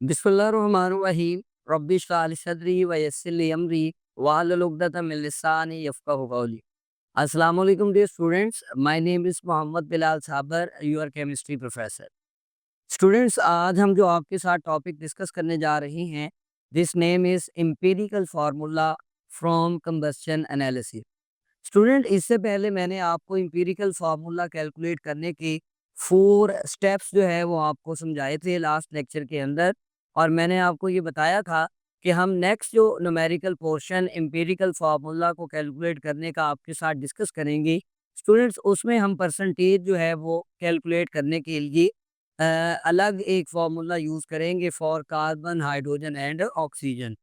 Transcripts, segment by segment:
बिस्मिल्लाहिर्रहमानिर्रहीम। रब्बि इश्रह ली सदरी व यस्सिर ली अमरी वाहलुल उक़दतम मिन लिसानी यफ़क़हू क़ौली। अस्सलामु अलैकुम dear students, my name is Mohammad Bilal Sabar, your chemistry professor. Students, आज हम जो आपके साथ टॉपिक डिस्कस करने जा रहे हैं, this name is empirical formula from combustion analysis. Student, इससे पहले मैंने आपको एम्पिरिकल फार्मूला कैलकुलेट करने के 4 स्टेप्स जो है वो आपको समझाए थे लास्ट लेक्चर के अंदर, और मैंने आपको ये बताया था कि हम नेक्स्ट जो न्यूमेरिकल पोर्शन एम्पिरिकल फार्मूला को कैलकुलेट करने का आपके साथ डिस्कस करेंगे। स्टूडेंट्स, उसमें हम परसेंटेज जो है वो कैलकुलेट करने के लिए अलग एक फार्मूला यूज़ करेंगे for carbon, hydrogen and oxygen.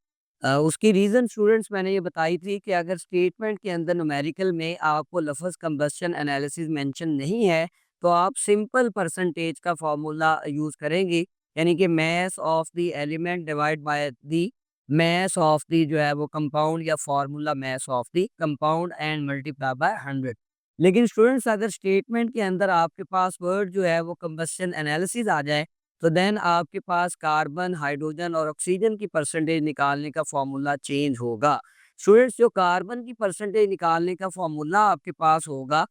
उसकी रीज़न स्टूडेंट्स मैंने ये बताई थी कि अगर स्टेटमेंट के अंदर न्यूमेरिकल में आपको लफ्ज़ कंबस्शन एनालिसिस मेंशन नहीं है, तो आप सिंपल परसेंटेज का फार्मूला यूज़ करेंगे, यानी कि mass of the element divide by the mass of the जो है वो कंपाउंड, या formula mass of the compound and multiply by 100। लेकिन स्टूडेंट्स, अगर स्टेटमेंट के अंदर आपके पास वर्ड जो है वो कंबस्शन एनालिसिस आ जाए, तो देन आपके पास कार्बन, हाइड्रोजन और ऑक्सीजन की परसेंटेज निकालने का फॉर्मूला चेंज होगा। स्टूडेंट्स, जो कार्बन की परसेंटेज निकालने का फॉर्मूला आपके पास होगा,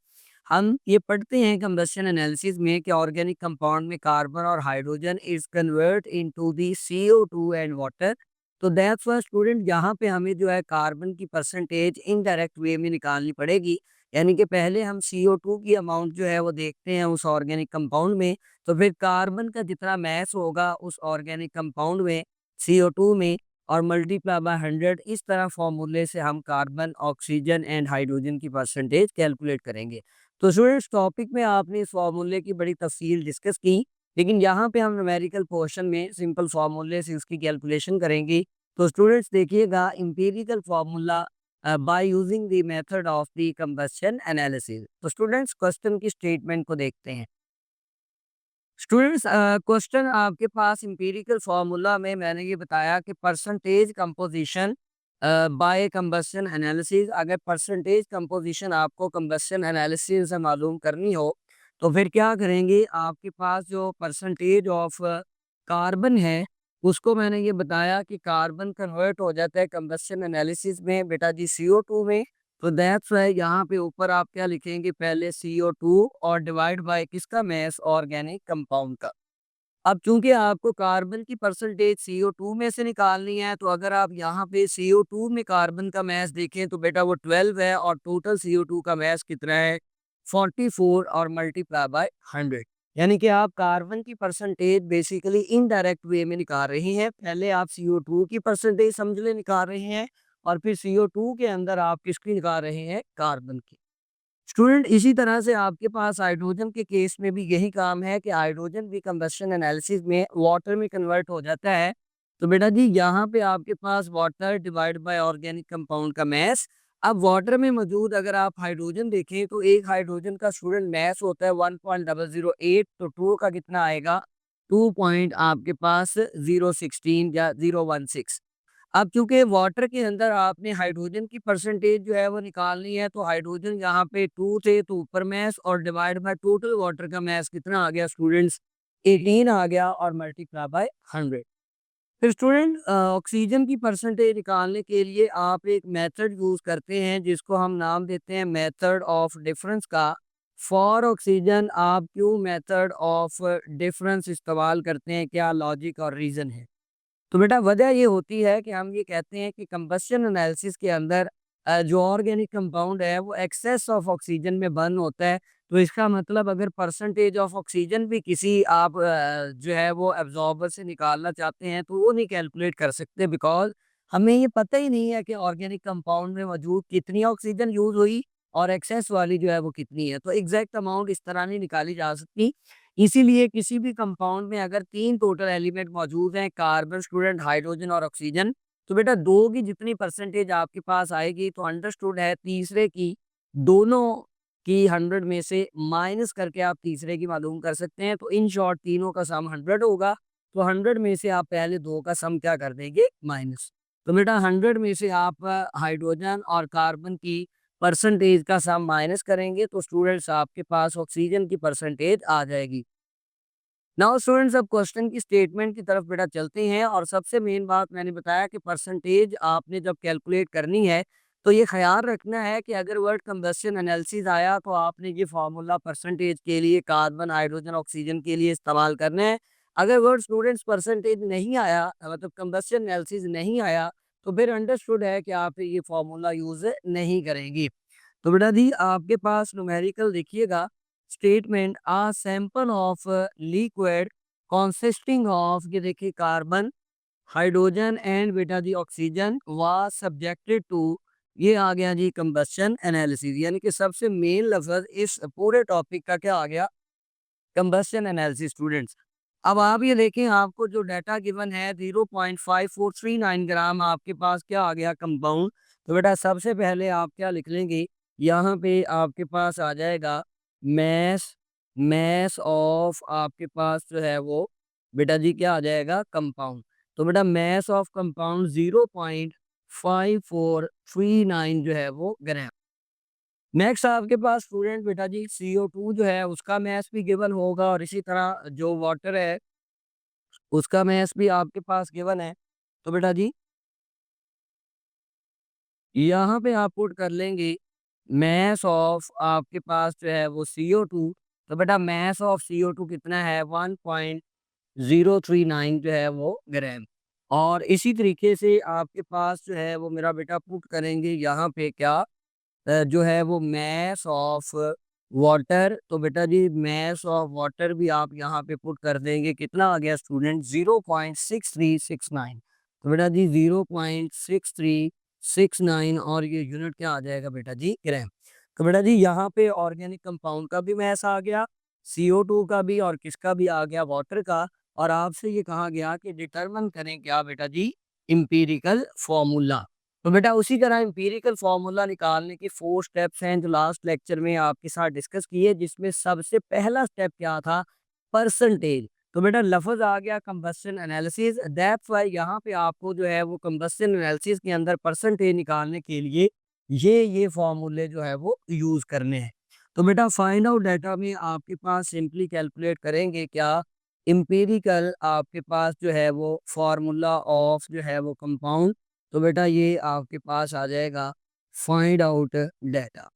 हम ये पढ़ते हैं कंबस्शन एनालिसिस में कि ऑर्गेनिक कंपाउंड में कार्बन और hydrogen is convert into the CO2 and water. तो दैट्स व्हाई स्टूडेंट, यहाँ पे हमें जो है कार्बन की परसेंटेज इनडायरेक्ट वे में निकालनी पड़ेगी, यानी कि पहले हम CO2 की अमाउंट जो है वो देखते हैं उस ऑर्गेनिक कंपाउंड में, तो फिर कार्बन का जितना मास होगा उस ऑर्गेनिक कंपाउंड में, CO2 में, और मल्टीप्लाई बाय 100, इस तरह फॉर्मूले से हम कार्बन, ऑक्सीजन एंड हाइड्रोजन की परसेंटेज कैलकुलेट करेंगे। तो स्टूडेंट्स, टॉपिक में आपने इस फॉर्मूले की बड़ी तफसील डिस्कस की, लेकिन यहाँ पे हम न्यूमेरिकल पोर्शन में सिंपल फार्मूले से उसकी कैलकुलेशन करेंगे। तो स्टूडेंट्स देखिएगा, empirical formula by using the method of the combustion analysis. तो स्टूडेंट्स, क्वेश्चन की स्टेटमेंट को देखते हैं। स्टूडेंट्स, क्वेश्चन आपके पास एम्पिरिकल फार्मूला में मैंने ये बताया कि percentage composition bye combustion analysis. अगर परसेंटेज कंपोजिशन आपको कंबस्शन एनालिसिस से मालूम करनी हो, तो फिर क्या करेंगे, आपके पास जो परसेंटेज ऑफ कार्बन है, उसको मैंने ये बताया कि कार्बन कन्वर्ट हो जाता है कंबस्शन एनालिसिस में बेटा जी CO2 में। तो दैट्स व्हाई यहाँ पे ऊपर आप क्या लिखेंगे, पहले CO2 और डिवाइड बाय किसका, मास ऑर्गेनिक कंपाउंड का। अब चूंकि आपको कार्बन की परसेंटेज CO2 में से निकालनी है, तो अगर आप यहाँ पे CO2 में कार्बन का मास देखें तो बेटा वो 12 है, और टोटल CO2 का मास कितना है, 44, और मल्टीप्लाई बाय 100। यानी कि आप कार्बन की परसेंटेज बेसिकली इनडायरेक्ट वे में निकाल रहे हैं। पहले आप CO2 की परसेंटेज समझ ले निकाल रहे हैं, और फिर CO2 के अंदर आप किसकी निकाल रहे हैं, कार्बन की। स्टूडेंट, इसी तरह से आपके पास हाइड्रोजन के केस में भी यही काम है कि हाइड्रोजन भी कंबस्शन एनालिसिस में वाटर में कन्वर्ट हो जाता है। तो बेटा जी, यहाँ पे आपके पास water divide by organic compound का मास। अब वाटर में मौजूद अगर आप हाइड्रोजन देखें, तो एक हाइड्रोजन का स्टूडेंट मास होता है 1.008, तो टू का कितना आएगा, 2 पॉइंट आपके पास 016 या 016। अब चूंकि वाटर के अंदर आपने हाइड्रोजन की परसेंटेज जो है वो निकालनी है, तो हाइड्रोजन यहाँ पे 2 थे तो ऊपर मास, और डिवाइड बाय टोटल वाटर का मास कितना आ गया स्टूडेंट्स, 18 आ गया, और मल्टीप्लाई बाय 100। फिर स्टूडेंट, ऑक्सीजन की परसेंटेज निकालने के लिए आप एक मेथड यूज करते हैं जिसको हम नाम देते हैं मेथड ऑफ डिफरेंस का। फॉर ऑक्सीजन आप क्यों मेथड ऑफ डिफरेंस इस्तेमाल करते हैं, क्या लॉजिक और रीजन है? तो बेटा वजह ये होती है कि हम ये कहते हैं कि कंबस्शन एनालिसिस के अंदर जो ऑर्गेनिक कंपाउंड है वो एक्सेस ऑफ ऑक्सीजन में बर्न होता है। तो इसका मतलब अगर परसेंटेज ऑफ ऑक्सीजन भी किसी आप जो है वो एब्जॉर्बर से निकालना चाहते हैं, तो वो नहीं कैलकुलेट कर सकते, बिकॉज हमें ये पता ही नहीं है कि ऑर्गेनिक कंपाउंड में मौजूद कितनी ऑक्सीजन यूज हुई और एक्सेस वाली जो है वो कितनी है। तो एग्जैक्ट अमाउंट इस तरह नहीं निकाली जा सकती। इसीलिए किसी भी कंपाउंड में अगर 3 टोटल एलिमेंट मौजूद हैं, कार्बन, स्टूडेंट, हाइड्रोजन और ऑक्सीजन, तो बेटा 2 की जितनी परसेंटेज आपके पास आएगी, तो अंडरस्टूड है तीसरे की, दोनों की 100 में से माइनस करके आप तीसरे की मालूम कर सकते हैं। तो इन शॉर्ट तीनों का सम 100 होगा, तो 100 में से आप पहले 2 का सम क्या कर देंगे, माइनस। तो बेटा 100 में से आप हाइड्रोजन और कार्बन की परसेंटेज का सम माइनस करेंगे, तो स्टूडेंट्स आपके पास ऑक्सीजन की परसेंटेज आ जाएगी। नाउ स्टूडेंट्स, अब क्वेश्चन की स्टेटमेंट की तरफ बेटा चलते हैं। और सबसे मेन बात मैंने बताया कि परसेंटेज आपने जब कैलकुलेट करनी है तो ये ख्याल रखना है कि अगर वर्ड कंबस्शन एनालिसिस आया तो आपने ये फार्मूला परसेंटेज के लिए, कार्बन, हाइड्रोजन, ऑक्सीजन के लिए इस्तेमाल करना है। अगर वर्ड स्टूडेंट्स परसेंटेज नहीं आया, मतलब कंबस्शन एनालिसिस नहीं आया, तो फिर अंडरस्टूड है कि आप ये फार्मूला यूज नहीं करेंगी। तो बेटा जी आपके पास न्यूमेरिकल देखिएगा, statement a sample of liquid consisting of, ये देखिए, कार्बन, हाइड्रोजन एंड बेटा जी ऑक्सीजन वाज सब्जेक्टेड टू, ये आ गया जी कंबस्शन एनालिसिस। यानी कि सबसे मेन लफ्ज इस पूरे टॉपिक का क्या आ गया, कंबस्शन एनालिसिस स्टूडेंट्स। अब आप ये देखें, आपको जो डाटा गिवन है 0.5439 ग्राम आपके पास क्या आ गया, कंपाउंड। तो बेटा सबसे पहले आप क्या लिख लेंगे, यहाँ पे आपके पास आ जाएगा मैस, मैस ऑफ आपके पास जो है वो बेटा जी क्या आ जाएगा, कंपाउंड। तो बेटा मैस ऑफ कंपाउंड 0.5439 जो है वो ग्राम। नेक्स्ट आपके पास स्टूडेंट बेटा जी CO2 जो है उसका मैथ भी गिवन होगा, और इसी तरह जो वाटर है उसका मैथ भी आपके पास गिवन है। तो बेटा जी यहाँ पे आप पुट कर लेंगे मैथ ऑफ आपके पास जो है वो CO2। तो बेटा मैथ ऑफ CO2 कितना है, 1.039 जो है वो ग्राम। और इसी तरीके से आपके पास जो है वो मेरा बेटा पुट करेंगे यहाँ पे क्या, जो है वो मैस ऑफ वाटर। तो बेटा जी मैस ऑफ वाटर भी आप यहाँ पे पुट कर देंगे, कितना आ गया स्टूडेंट, 0.6369। तो बेटा जी 0.6369, और ये यूनिट क्या आ जाएगा बेटा जी, ग्राम। तो बेटा जी यहाँ पे ऑर्गेनिक कंपाउंड का भी मैस आ गया, CO2 का भी, और किसका भी आ गया, वाटर का। और आपसे ये कहा गया कि डिटरमिन करें क्या बेटा जी, इंपीरिकल फॉर्मूला। तो बेटा उसी तरह एम्पिरिकल फार्मूला निकालने के 4 स्टेप्स हैं जो लास्ट लेक्चर में आपके साथ डिस्कस किए, जिसमें सबसे पहला स्टेप क्या था, परसेंटेज। तो बेटा लफ्ज आ गया कंबस्शन एनालिसिस, दैट्स व्हाई यहाँ पे आपको जो है वो कंबस्शन एनालिसिस के अंदर परसेंटेज निकालने के लिए ये फार्मूले जो है वो यूज करने हैं। तो बेटा फाइंड आउट डाटा में आपके पास सिंपली कैलकुलेट करेंगे क्या, एम्पिरिकल आपके पास जो है वो फार्मूला ऑफ जो है वो कंपाउंड। तो बेटा ये आपके पास आ जाएगा फाइंड आउट डाटा।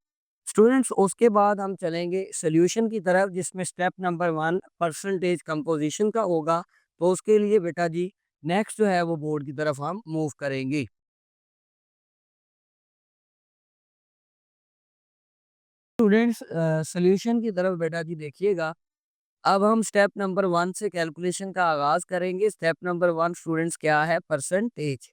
स्टूडेंट्स उसके बाद हम चलेंगे सॉल्यूशन की तरफ, जिसमें स्टेप नंबर 1 परसेंटेज कंपोजिशन का होगा। तो उसके लिए बेटा जी नेक्स्ट जो है वो बोर्ड की तरफ हम मूव करेंगे। स्टूडेंट्स सॉल्यूशन की तरफ बेटा जी देखिएगा, अब हम स्टेप नंबर 1 से कैलकुलेशन का आगाज करेंगे। स्टेप नंबर 1 स्टूडेंट्स क्या है, परसेंटेज।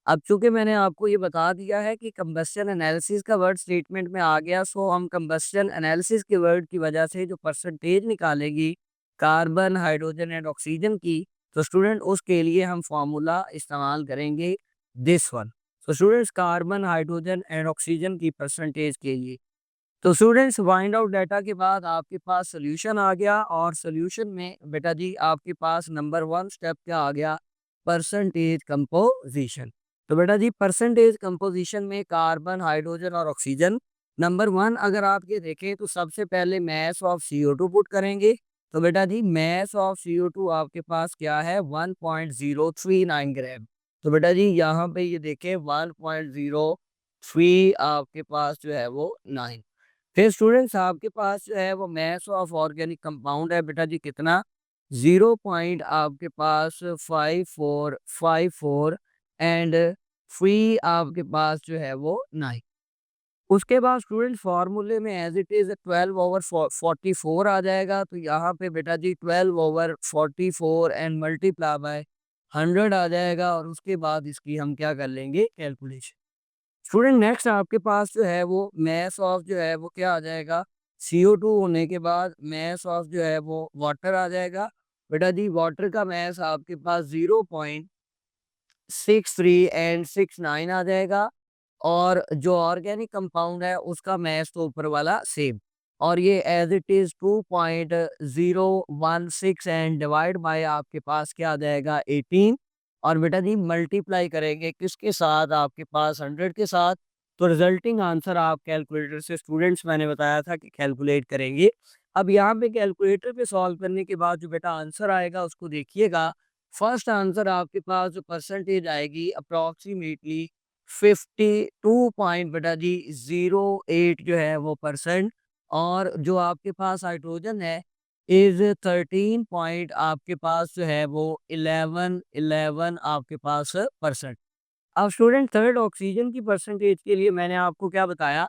अब चूंकि मैंने आपको ये बता दिया है कि कंबस्शन एनालिसिस का वर्ड स्टेटमेंट में आ गया, सो हम कंबस्शन एनालिसिस के वर्ड की वजह से जो परसेंटेज निकालेगी कार्बन, हाइड्रोजन एंड ऑक्सीजन की, तो स्टूडेंट उसके लिए हम फार्मूला इस्तेमाल करेंगे दिस वन। तो students carbon, hydrogen and oxygen की परसेंटेज के लिए, तो स्टूडेंट्स फाइंड आउट डाटा के बाद आपके पास सोल्यूशन आ गया, और सोल्यूशन में बेटा जी आपके पास नंबर 1 स्टेप क्या आ गया, परसेंटेज कंपोजिशन। तो बेटा जी परसेंटेज कंपोजिशन में कार्बन, हाइड्रोजन और ऑक्सीजन, नंबर 1 अगर आप ये देखें तो सबसे पहले मैस ऑफ CO2 पुट करेंगे। तो बेटा जी मैस ऑफ CO2 आपके पास क्या है, 1.039 ग्राम। तो बेटा जी यहाँ पे ये देखें 1.03 आपके पास जो है वो 9। फिर स्टूडेंट्स आपके पास जो है वो मैथ्स ऑफ ऑर्गेनिक कंपाउंड है बेटा जी, कितना, 0 पॉइंट आपके पास 5454 एंड फ्री आपके पास जो है वो 9। उसके बाद स्टूडेंट फार्मूले में एज इट इज 12/44 आ जाएगा। तो यहाँ पे बेटा जी 12/44 एंड मल्टीप्लाई बाय 100 आ जाएगा, और उसके बाद इसकी हम क्या कर लेंगे, कैलकुलेशन। स्टूडेंट नेक्स्ट आपके पास जो है वो मैस ऑफ जो है वो क्या आ जाएगा, CO2 होने के बाद मैस ऑफ जो है वो वाटर आ जाएगा। बेटा जी वाटर का मैस आपके पास 0.63 एंड 69 आ जाएगा, और जो ऑर्गेनिक कंपाउंड है उसका मैस तो ऊपर वाला सेम, और ये as it is 2.016 and divide by आपके पास क्या आ जाएगा, 18। और बेटा जी मल्टीप्लाई करेंगे किसके साथ, आपके पास 100 के साथ। तो रिजल्टिंग आंसर आप कैलकुलेटर से स्टूडेंट्स मैंने बताया था कि कैलकुलेट करेंगे। अब यहाँ पे कैलकुलेटर पे सॉल्व करने के बाद जो बेटा आंसर आएगा उसको देखिएगा। फर्स्ट आंसर आपके पास जो परसेंटेज आएगी अप्रॉक्सीमेटली 52 पॉइंट बेटा जी 08 जो है वो परसेंट, और जो आपके पास हाइड्रोजन है इज 13 पॉइंट आपके पास जो है वो 11 आपके पास परसेंट। अब स्टूडेंट थर्ड ऑक्सीजन की परसेंटेज के लिए मैंने आपको क्या बताया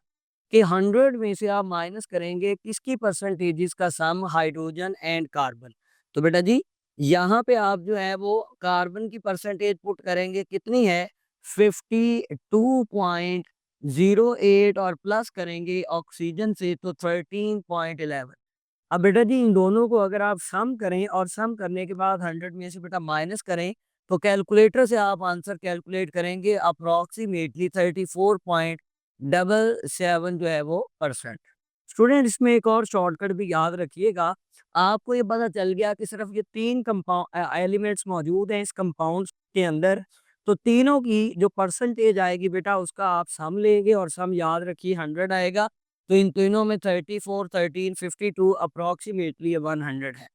कि 100 में से आप माइनस करेंगे किसकी परसेंटेजेस का सम, हाइड्रोजन एंड कार्बन। तो बेटा जी यहाँ पे आप जो है वो कार्बन की परसेंटेज पुट करेंगे, कितनी है 52.08, और प्लस करेंगे ऑक्सीजन से तो 13.11। अब बेटा जी इन दोनों को अगर आप सम करें और सम करने के बाद 100 में से बेटा माइनस करें तो कैलकुलेटर से आप आंसर कैलकुलेट करेंगे अप्रॉक्सीमेटली 34.77 जो है वो परसेंट। स्टूडेंट इसमें एक और शॉर्टकट भी याद रखिएगा। आपको ये पता चल गया कि सिर्फ ये तीन कंपाउंड एलिमेंट्स मौजूद हैं इस कंपाउंड के अंदर, तो तीनों की जो परसेंटेज आएगी बेटा उसका आप सम लेंगे और सम याद रखिए 100 आएगा। तो इन तीनों में 34, 13, 52 अप्रॉक्सीमेटली 100 है।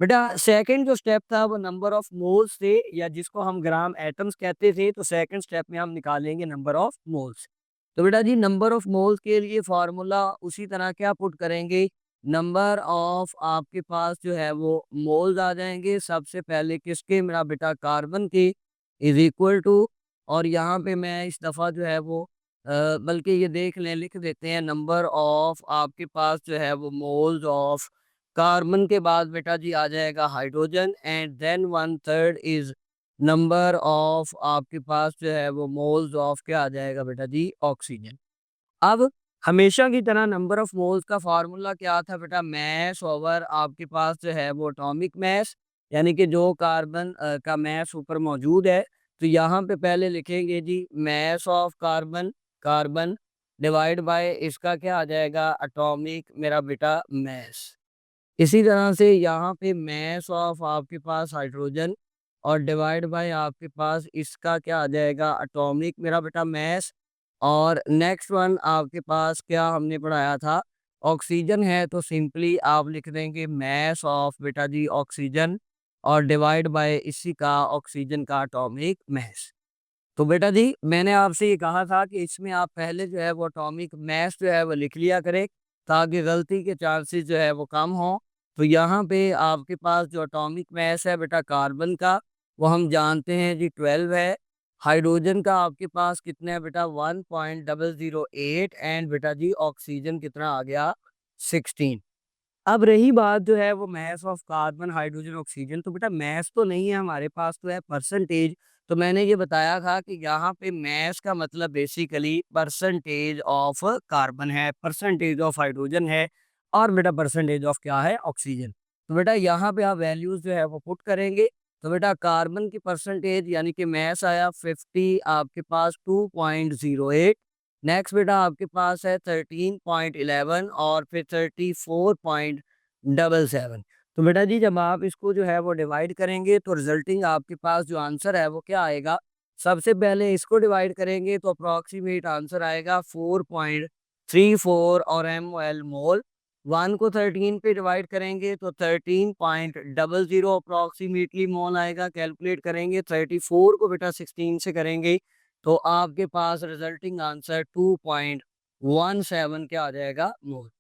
बेटा सेकंड जो स्टेप था वो नंबर ऑफ मोल्स थे, या जिसको हम ग्राम एटम्स कहते थे, तो सेकंड स्टेप में हम निकालेंगे नंबर ऑफ मोल्स। तो बेटा जी नंबर ऑफ मोल्स के लिए फार्मूला उसी तरह क्या पुट करेंगे, नंबर ऑफ आपके पास जो है वो मोल्स आ जाएंगे सबसे पहले किसके, मेरा बेटा कार्बन के, इज इक्वल टू, और यहाँ पे मैं इस दफ़ा जो है वो बल्कि ये देख लें लिख देते हैं नंबर ऑफ आपके पास जो है वो मोल्स ऑफ कार्बन के बाद बेटा जी आ जाएगा hydrogen, and then 1/3 is number of आपके पास जो है वो मोल्स ऑफ क्या आ जाएगा बेटा जी ऑक्सीजन। अब हमेशा की तरह नंबर ऑफ मोल्स का फार्मूला क्या था बेटा, मैस ओवर आपके पास जो है वो एटॉमिक मैस, यानी कि जो कार्बन का मैस ऊपर मौजूद है, तो यहाँ पे पहले लिखेंगे जी mass of carbon, carbon divide by इसका क्या आ जाएगा एटॉमिक मेरा बेटा मैस। इसी तरह से यहाँ पे मैस ऑफ आपके पास हाइड्रोजन और डिवाइड बाय आपके पास इसका क्या आ जाएगा एटॉमिक मेरा बेटा मैस। और नेक्स्ट वन आपके पास क्या हमने पढ़ाया था, ऑक्सीजन है तो सिंपली आप लिख देंगे मैस ऑफ बेटा जी ऑक्सीजन और डिवाइड बाय इसी का ऑक्सीजन का एटॉमिक मैस। तो बेटा जी मैंने आपसे ये कहा था कि इसमें आप पहले जो है वो एटॉमिक मैस जो है वो लिख लिया करें ताकि गलती के चांसेस जो है वो कम हों। तो यहाँ पे आपके पास जो एटॉमिक मैस है बेटा कार्बन का वो हम जानते हैं जी 12 है। हाइड्रोजन का आपके पास कितना है बेटा 1.008, एंड बेटा जी ऑक्सीजन कितना आ गया 16। अब रही बात जो है वो mess of carbon hydrogen oxygen, तो बेटा मैस तो नहीं है हमारे पास, तो है परसेंटेज। तो मैंने ये बताया था कि यहाँ पे मैस का मतलब बेसिकली परसेंटेज ऑफ कार्बन है, परसेंटेज ऑफ हाइड्रोजन है, और बेटा परसेंटेज ऑफ क्या है ऑक्सीजन। तो बेटा यहाँ पे आप वैल्यूज जो है वो पुट करेंगे। तो बेटा कार्बन की परसेंटेज यानी कि मैस आया 50 आपके पास 2.08। नेक्स्ट बेटा आपके पास है 13.11 और फिर 34.77। तो बेटा जी जब आप इसको जो है वो डिवाइड करेंगे तो रिजल्टिंग आपके पास जो आंसर है वो क्या आएगा, सबसे पहले इसको डिवाइड करेंगे तो अप्रॉक्सीमेट आंसर आएगा 4.34 और mol मोल। 1 को 13 पे डिवाइड करेंगे तो 13.00 अप्रॉक्सीमेटली मोल आएगा, कैलकुलेट करेंगे 34 को बेटा 16 से करेंगे तो आपके पास रिजल्टिंग आंसर 2.17 क्या आ जाएगा मोल।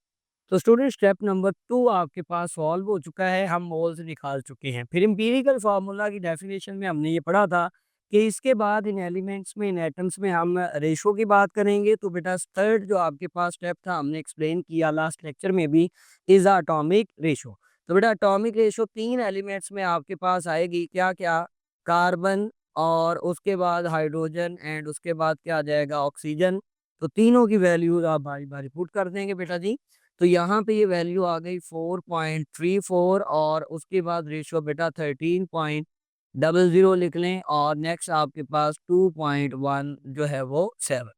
तो स्टूडेंट स्टेप नंबर 2 आपके पास सॉल्व हो चुका है, हम मोल्स निकाल चुके हैं। फिर एम्पिरिकल फार्मूला की डेफिनेशन में हमने ये पढ़ा था कि इसके बाद इन एलिमेंट्स में इन एटम्स में हम रेशो की बात करेंगे। तो बेटा थर्ड जो आपके पास स्टेप था हमने एक्सप्लेन किया लास्ट लेक्चर में भी, इज एटॉमिक रेशो। तो बेटा एटॉमिक रेशो तीन एलिमेंट्स में आपके पास आएगी, क्या क्या, कार्बन और उसके बाद हाइड्रोजन एंड उसके बाद क्या आ जाएगा ऑक्सीजन। तो तीनों की वैल्यूज आप बारी बारी पुट कर देंगे बेटा जी। तो यहाँ पे ये वैल्यू आ गई 4.34 और उसके बाद रेशियो बेटा 13.00 लिख लें, और नेक्स्ट आपके पास 2.1 जो है वो 7।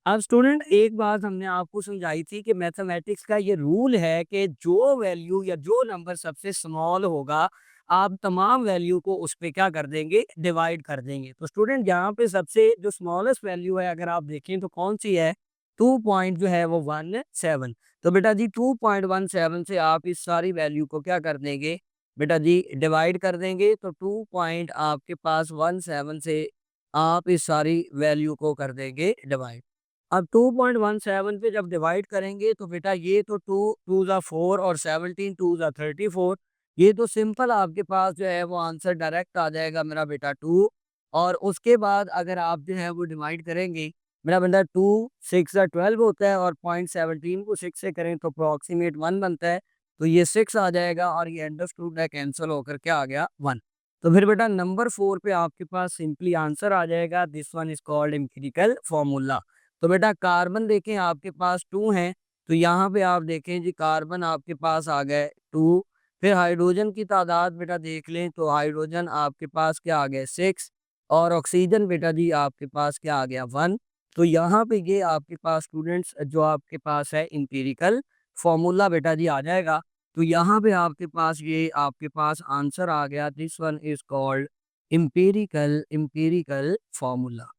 अब स्टूडेंट एक बात हमने आपको समझाई थी कि मैथमेटिक्स का ये रूल है कि जो वैल्यू या जो नंबर सबसे स्मॉल होगा आप तमाम वैल्यू को उस पे क्या कर देंगे, डिवाइड कर देंगे। तो स्टूडेंट यहाँ पे सबसे जो स्मॉलेस्ट वैल्यू है अगर आप देखें तो कौन सी है, 2 पॉइंट जो है वो 17। तो बेटा जी 2.17 से आप इस सारी वैल्यू को क्या कर देंगे बेटा जी, डिवाइड कर देंगे। तो 2 पॉइंट आपके पास 17 से आप इस सारी वैल्यू को कर देंगे डिवाइड। अब 2.17 पे जब डिवाइड करेंगे तो बेटा ये तो 2 2 ज़ा 4 और 17 2 ज़ा 34, ये तो सिंपल आपके पास जो है वो आंसर डायरेक्ट आ जाएगा मेरा बेटा 2। और उसके बाद अगर आप जो है वो डिवाइड करेंगे मेरा बेटा 2 6 ज़ा 12 होता है और 0.17 को 6 से करें तो अप्रोक्सीमेट 1 बनता है। तो ये 6 आ जाएगा और ये अंडरस्टूड है, कैंसिल होकर क्या आ गया 1। तो फिर बेटा नंबर 4 पे आपके पास सिंपली आंसर आ जाएगा, this one is called empirical formula. तो बेटा कार्बन देखें आपके पास 2 हैं, तो यहाँ पे आप देखें जी कार्बन आपके पास आ गए 2। फिर हाइड्रोजन की तादाद बेटा देख लें तो हाइड्रोजन आपके पास क्या आ गए 6 और ऑक्सीजन बेटा जी आपके पास क्या आ गया 1। तो यहाँ पे ये आपके पास स्टूडेंट्स जो आपके पास है एम्पिरिकल फॉर्मूला बेटा जी आ जाएगा। तो यहाँ पे आपके पास ये आपके पास आंसर आ गया, this one is called empirical empirical formula.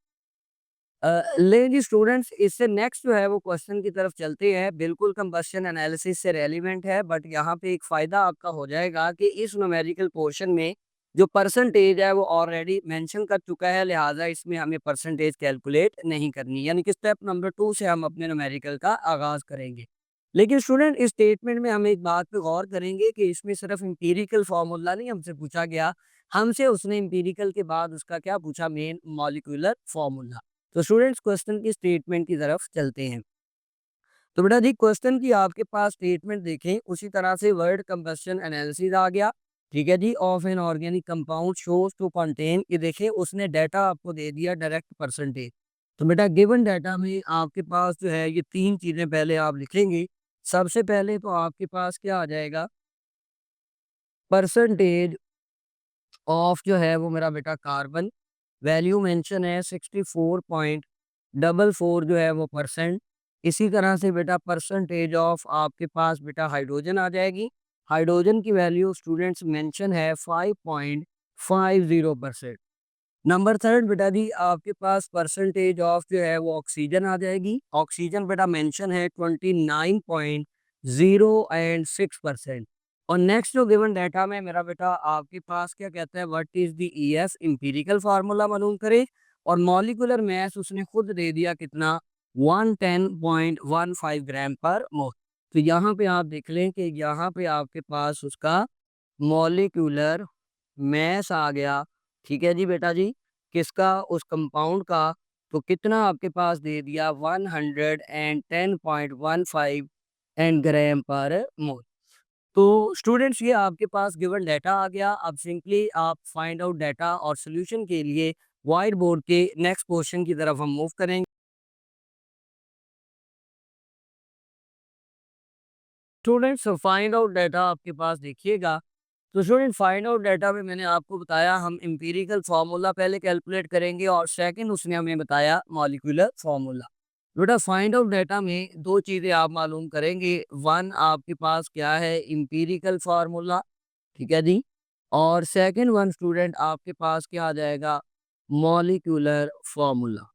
लेकिन जी स्टूडेंट्स इससे नेक्स्ट जो है वो क्वेश्चन की तरफ चलते हैं, बिल्कुल कंबशन एनालिसिस से रेलिवेंट है, बट यहाँ पे एक फ़ायदा आपका हो जाएगा कि इस न्यूमेरिकल पोर्शन में जो परसेंटेज है वो ऑलरेडी मेंशन कर चुका है, लिहाजा इसमें हमें परसेंटेज कैलकुलेट नहीं करनी, यानी कि स्टेप नंबर 2 से हम अपने न्यूमेरिकल का आगाज़ करेंगे। लेकिन स्टूडेंट इस स्टेटमेंट में हम एक बात पे गौर करेंगे कि इसमें सिर्फ एम्पिरिकल फार्मूला नहीं हमसे पूछा गया, हमसे उसने एम्पिरिकल के बाद उसका क्या पूछा, मेन मॉलिक्यूलर फार्मूला। तो स्टूडेंट्स क्वेश्चन की स्टेटमेंट की तरफ चलते हैं। तो बेटा जी क्वेश्चन की आपके पास स्टेटमेंट देखें, उसी तरह से वर्ड कंबशन एनालिसिस आ गया, ठीक है जी, of an organic compound shows to contain, ये देखें उसने डाटा आपको दे दिया डायरेक्ट परसेंटेज। तो बेटा गिवन डाटा में आपके पास जो है ये 3 चीज़ें पहले आप लिखेंगे। सबसे पहले तो आपके पास क्या आ जाएगा, परसेंटेज ऑफ जो है वो मेरा बेटा कार्बन, वैल्यू मेंशन है 64.44 जो है वो परसेंट। इसी तरह से बेटा परसेंटेज ऑफ आपके पास बेटा हाइड्रोजन आ जाएगी, हाइड्रोजन की वैल्यू स्टूडेंट्स मेंशन है 5.50%। नंबर थर्ड बेटा जी आपके पास परसेंटेज ऑफ जो है वो ऑक्सीजन आ जाएगी, ऑक्सीजन बेटा मेंशन है 29.06%। और नेक्स्ट जो गिवन डाटा में मेरा बेटा आपके पास क्या कहता है, what is the EF empirical formula मालूम करें। और मॉलिक्यूलर मास उसने खुद दे दिया कितना, 110.15 ग्राम पर मोल। तो यहाँ पे आप देख लें कि यहाँ पे आपके पास उसका मॉलिक्यूलर मैस आ गया, ठीक है जी बेटा जी, किसका, उस कंपाउंड का। तो कितना आपके पास दे दिया, 110.15 एंड ग्राम पर मोल। तो स्टूडेंट्स ये आपके पास गिवन डाटा आ गया। अब सिंपली आप फाइंड आउट डाटा और सॉल्यूशन के लिए व्हाइट बोर्ड के नेक्स्ट क्वेश्चन की तरफ हम मूव करेंगे। स्टूडेंट्स फाइंड आउट डाटा आपके पास देखिएगा। तो स्टूडेंट फाइंड आउट डाटा में मैंने आपको बताया हम एम्पिरिकल फार्मूला पहले कैलकुलेट करेंगे और सेकंड उसने हमें बताया मॉलिक्यूलर फार्मूला। बेटा फाइंड आउट डाटा में दो चीज़ें आप मालूम करेंगे, वन आपके पास क्या है एम्पिरिकल फार्मूला, ठीक है जी, और सेकंड वन स्टूडेंट आपके पास क्या आ जाएगा, मॉलिक्यूलर फार्मूला।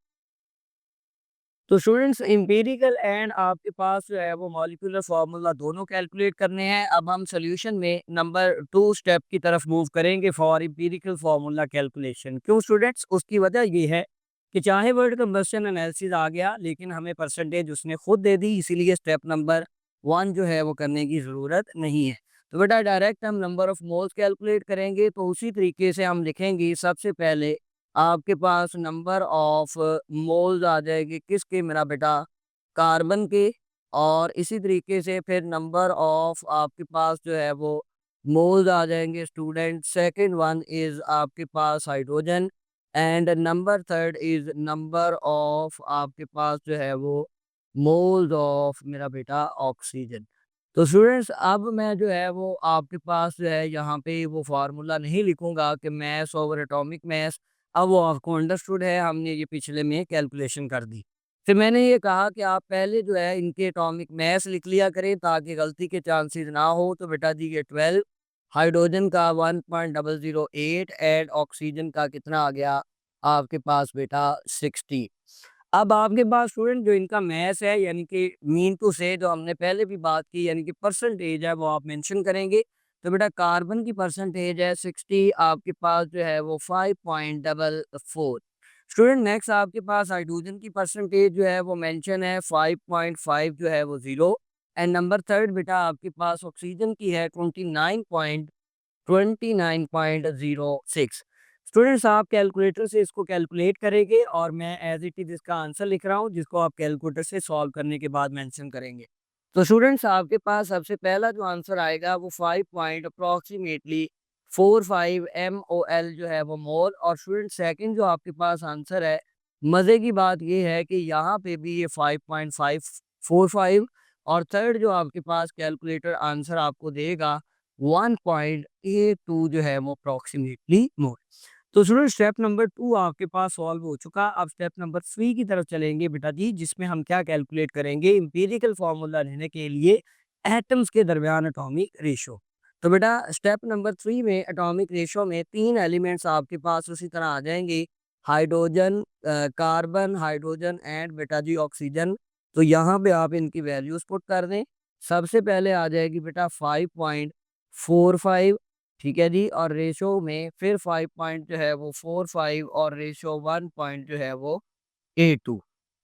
तो स्टूडेंट्स एम्पिरिकल एंड आपके पास जो है वो मॉलिक्यूलर फार्मूला दोनों कैलकुलेट करने हैं। अब हम सॉल्यूशन में नंबर 2 स्टेप की तरफ मूव करेंगे फॉर एम्पिरिकल फार्मूला कैलकुलेशन। क्यों स्टूडेंट्स, उसकी वजह ये है कि चाहे वर्ड कंबशन एनालिसिस आ गया लेकिन हमें परसेंटेज उसने खुद दे दी, इसीलिए स्टेप नंबर 1 जो है वो करने की ज़रूरत नहीं है। तो बेटा डायरेक्ट हम नंबर ऑफ मोल्स कैलकुलेट करेंगे। तो उसी तरीके से हम लिखेंगे, सबसे पहले आपके पास नंबर ऑफ मोल्स आ जाएगी किसके, मेरा बेटा कार्बन के। और इसी तरीके से फिर नंबर ऑफ आपके पास जो है वो मोल्स आ जाएंगे स्टूडेंट। सेकंड वन इज आपके पास hydrogen and number third is number of आपके पास जो है वो मोल्स ऑफ मेरा बेटा ऑक्सीजन। तो स्टूडेंट्स अब मैं जो है वो आपके पास जो है यहाँ पे वो फार्मूला नहीं लिखूंगा कि मैस ओवर एटॉमिक मैस, अब वो आपको अंडरस्टूड है, हमने ये पिछले में कैलकुलेशन कर दी। फिर मैंने ये कहा कि आप पहले जो है इनके एटॉमिक मास लिख लिया करें ताकि गलती के चांसेस ना हो। तो बेटा जी ये 12, हाइड्रोजन का 1.008 एंड ऑक्सीजन का कितना आ गया आपके पास बेटा 60। अब आपके पास स्टूडेंट जो इनका मैथ्स है यानी कि मीन टू से जो हमने पहले भी बात की यानी कि परसेंटेज है वो आप मेंशन करेंगे। तो बेटा कार्बन की परसेंटेज है 60, आपके पास जो है वो 5.44। स्टूडेंट नेक्स्ट आपके पास हाइड्रोजन की परसेंटेज जो है वो मेंशन है 5.5 जो है वो 0। एंड नंबर थर्ड बेटा आपके पास ऑक्सीजन की है 29.06। स्टूडेंट्स आप कैलकुलेटर से इसको कैलकुलेट करेंगे और मैं एज इट इज इसका आंसर लिख रहा हूँ जिसको आप कैलकुलेटर से सॉल्व करने के बाद मेंशन करेंगे। तो स्टूडेंट्स आपके पास सबसे पहला जो आंसर आएगा वो 5 पॉइंट अप्रोक्सीमेटली 45 MOL जो है वो मोल। और स्टूडेंट सेकंड जो आपके पास आंसर है, मज़े की बात ये है कि यहाँ पे भी ये 5.545। और थर्ड जो आपके पास कैलकुलेटर आंसर आपको देगा 1.82 जो है वो अप्रोक्सीमेटली मोल। तो स्टूडेंट स्टेप नंबर 2 आपके पास सॉल्व हो चुका। अब स्टेप नंबर 3 की तरफ चलेंगे बेटा जी, जिसमें हम क्या कैलकुलेट करेंगे, एम्पिरिकल फार्मूला लेने के लिए एटम्स के दरमियान एटॉमिक रेशो। तो बेटा स्टेप नंबर 3 में एटॉमिक रेशो में 3 एलिमेंट्स आपके पास उसी तरह आ जाएंगे, हाइड्रोजन, कार्बन, हाइड्रोजन एंड बेटा जी ऑक्सीजन। तो यहाँ पे आप इनकी वैल्यूज पुट कर दें। सबसे पहले आ जाएगी बेटा 5.45, ठीक है जी, और रेशो में फिर 5 पॉइंट जो है वो 45 और रेशो 1 पॉइंट जो है वो 82।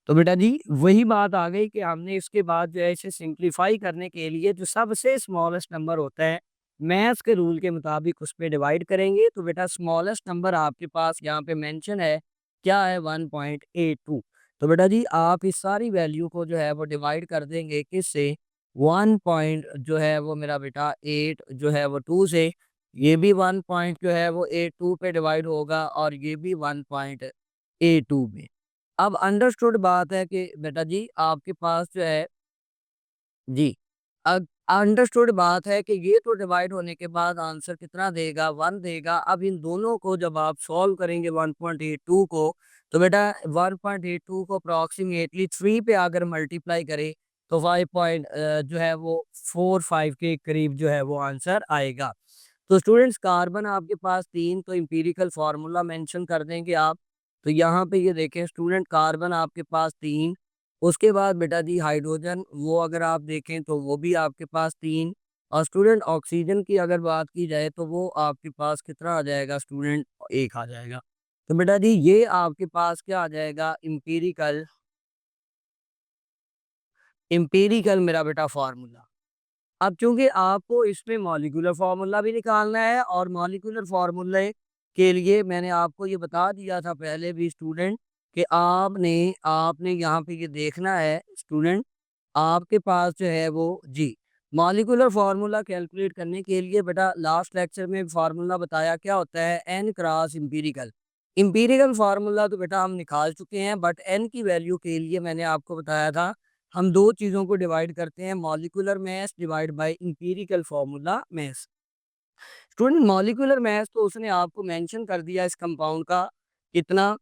तो बेटा जी वही बात आ गई कि हमने इसके बाद जो है इसे सिंप्लीफाई करने के लिए जो सबसे स्मॉलेस्ट नंबर होता है मैथ्स के रूल के मुताबिक उस पर डिवाइड करेंगे। तो बेटा स्मॉलेस्ट नंबर आपके पास यहाँ पे मेंशन है, क्या है, 1.82। तो बेटा जी आप इस सारी वैल्यू को जो है वो डिवाइड कर देंगे किससे, 1 पॉइंट जो है वो मेरा बेटा 8 जो है वो 2 से। ये भी 1 पॉइंट जो है वो 82 पे डिवाइड होगा और ये भी 1.82 में। अब अंडरस्टूड बात है कि बेटा जी आपके पास जो है जी, अब अंडरस्टूड बात है कि ये तो डिवाइड होने के बाद आंसर कितना देगा, 1 देगा। अब इन दोनों को जब आप सॉल्व करेंगे 1.82 को, तो बेटा 1.82 को अप्रॉक्सीमेटली 3 पे अगर मल्टीप्लाई करें तो 5 पॉइंट जो है वो 45 के करीब जो है वो आंसर आएगा। तो स्टूडेंट्स कार्बन आपके पास 3, तो एम्पिरिकल फार्मूला मेंशन कर देंगे आप। तो यहाँ पे ये देखें स्टूडेंट, कार्बन आपके पास 3, उसके बाद बेटा जी हाइड्रोजन वो अगर आप देखें तो वो भी आपके पास 3, और स्टूडेंट ऑक्सीजन की अगर बात की जाए तो वो आपके पास कितना आ जाएगा स्टूडेंट, 1 आ जाएगा। तो बेटा जी ये आपके पास क्या आ जाएगा, एम्पिरिकल एम्पिरिकल मेरा बेटा फार्मूला। अब चूंकि आपको इसमें मॉलिक्यूलर फार्मूला भी निकालना है और मॉलिक्यूलर फार्मूले के लिए मैंने आपको ये बता दिया था पहले भी स्टूडेंट कि आपने आपने यहाँ पे ये देखना है स्टूडेंट, आपके पास जो है वो जी मॉलिक्यूलर फार्मूला कैलकुलेट करने के लिए बेटा लास्ट लेक्चर में फार्मूला बताया क्या होता है, n cross empirical. Empirical formula तो बेटा हम निकाल चुके हैं, बट एन की वैल्यू के लिए मैंने आपको बताया था हम दो चीज़ों को डिवाइड करते हैं, molecular mass divide by empirical formula mass. Student molecular mass तो उसने आपको मेंशन कर दिया इस कंपाउंड का, कितना,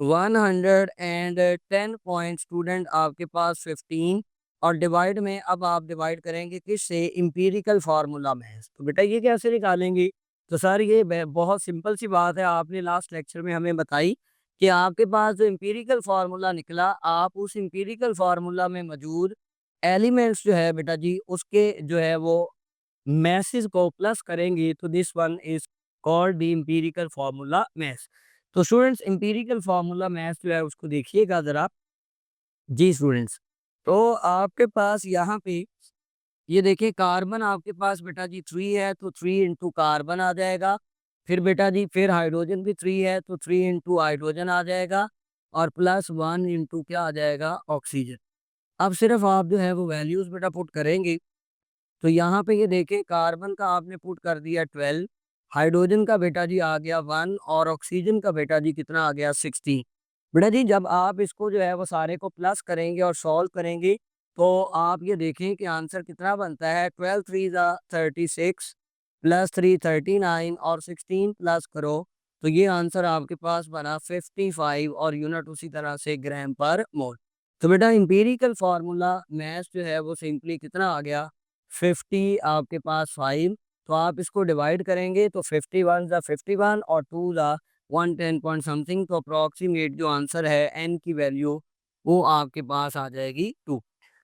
110 पॉइंट स्टूडेंट आपके पास 15। और डिवाइड में अब आप डिवाइड करेंगे किससे, एम्पिरिकल फार्मूला मास। तो बेटा ये कैसे निकालेंगे, तो सर ये बहुत सिंपल सी बात है, आपने लास्ट लेक्चर में हमें बताई कि आपके पास जो एम्पिरिकल फार्मूला निकला, आप उस एम्पिरिकल फार्मूला में मौजूद एलिमेंट्स जो है बेटा जी उसके जो है वो मैसेज को प्लस करेंगे, तो this one is called the empirical formula math. तो स्टूडेंट्स एम्पिरिकल फार्मूला मैथ जो है उसको देखिएगा जरा जी स्टूडेंट्स। तो आपके पास यहाँ पे ये देखिए कार्बन आपके पास बेटा जी 3 है, तो 3 इंटू कार्बन आ जाएगा। फिर बेटा जी फिर हाइड्रोजन भी 3 है, तो 3 इंटू हाइड्रोजन आ जाएगा, और प्लस 1 इंटू क्या आ जाएगा, ऑक्सीजन। अब सिर्फ आप जो है वो वैल्यूज बेटा पुट करेंगे। तो यहाँ पे ये देखें कार्बन का आपने पुट कर दिया 12, हाइड्रोजन का बेटा जी आ गया 1, और ऑक्सीजन का बेटा जी कितना आ गया 16। बेटा जी जब आप इसको जो है वो सारे को प्लस करेंगे और सॉल्व करेंगे तो आप ये देखें कि आंसर कितना बनता है, 12 3 ज़ा 36 प्लस 3 39 और 16 प्लस करो तो ये आंसर आपके पास बना 55, और यूनिट उसी तरह से ग्राम पर मोल। तो बेटा इंपीरिकल फार्मूला मैथ जो है वो सिंपली कितना आ गया, 50 आपके पास 5। तो आप इसको डिवाइड करेंगे तो 51 ज़ा 51 और 2 ज़ा 110 पॉइंट समथिंग, तो अप्रॉक्सीमेट जो आंसर है एन की वैल्यू वो आपके पास आ जाएगी 2।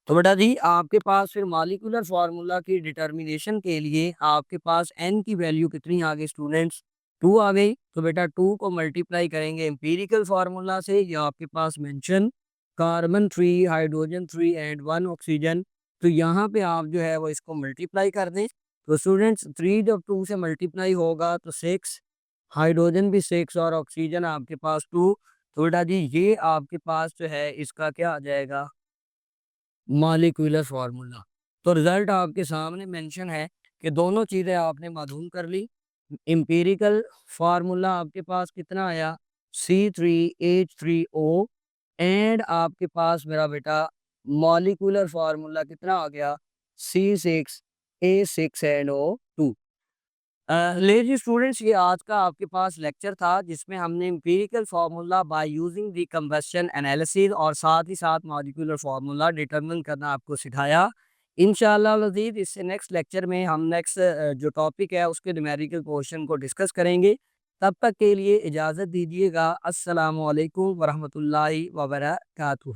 तो बेटा जी आपके पास फिर मॉलिक्यूलर फार्मूला की डिटर्मिनेशन के लिए आपके पास एन की वैल्यू कितनी आ गई स्टूडेंट्स? 2 आ गई। तो बेटा 2 को मल्टीप्लाई करेंगे एम्पिरिकल फार्मूला से, ये आपके पास mention carbon 3, hydrogen 3 and 1 oxygen. तो यहाँ पे आप जो है वो इसको मल्टीप्लाई कर दें। तो स्टूडेंट्स 3 जब 2 से मल्टीप्लाई होगा तो 6, हाइड्रोजन भी 6 और ऑक्सीजन आपके पास 2। तो बेटा जी ये आपके पास जो है इसका क्या आ जाएगा? Molecular formula. तो रिजल्ट आपके सामने मेंशन है कि दोनों चीज़ें आपने मालूम कर ली। एम्पिरिकल फार्मूला आपके पास कितना आया? C3H3O एंड आपके पास मेरा बेटा मॉलिक्यूलर फार्मूला कितना आ गया? C6H6NO2। लेडीज स्टूडेंट्स ये आज का आपके पास लेक्चर था जिसमें हमने empirical formula by using the combustion analysis और साथ ही साथ मॉलिक्यूलर फार्मूला डिटरमिन करना आपको सिखाया। इंशाल्लाह वज़ीद इससे नेक्स्ट लेक्चर में हम नेक्स्ट जो टॉपिक है उसके न्यूमेरिकल पोर्शन को डिस्कस करेंगे। तब तक के लिए इजाज़त दीजिएगा। अस्सलामु अलैकुम वरहमतुल्लाहि वबरकातुहू।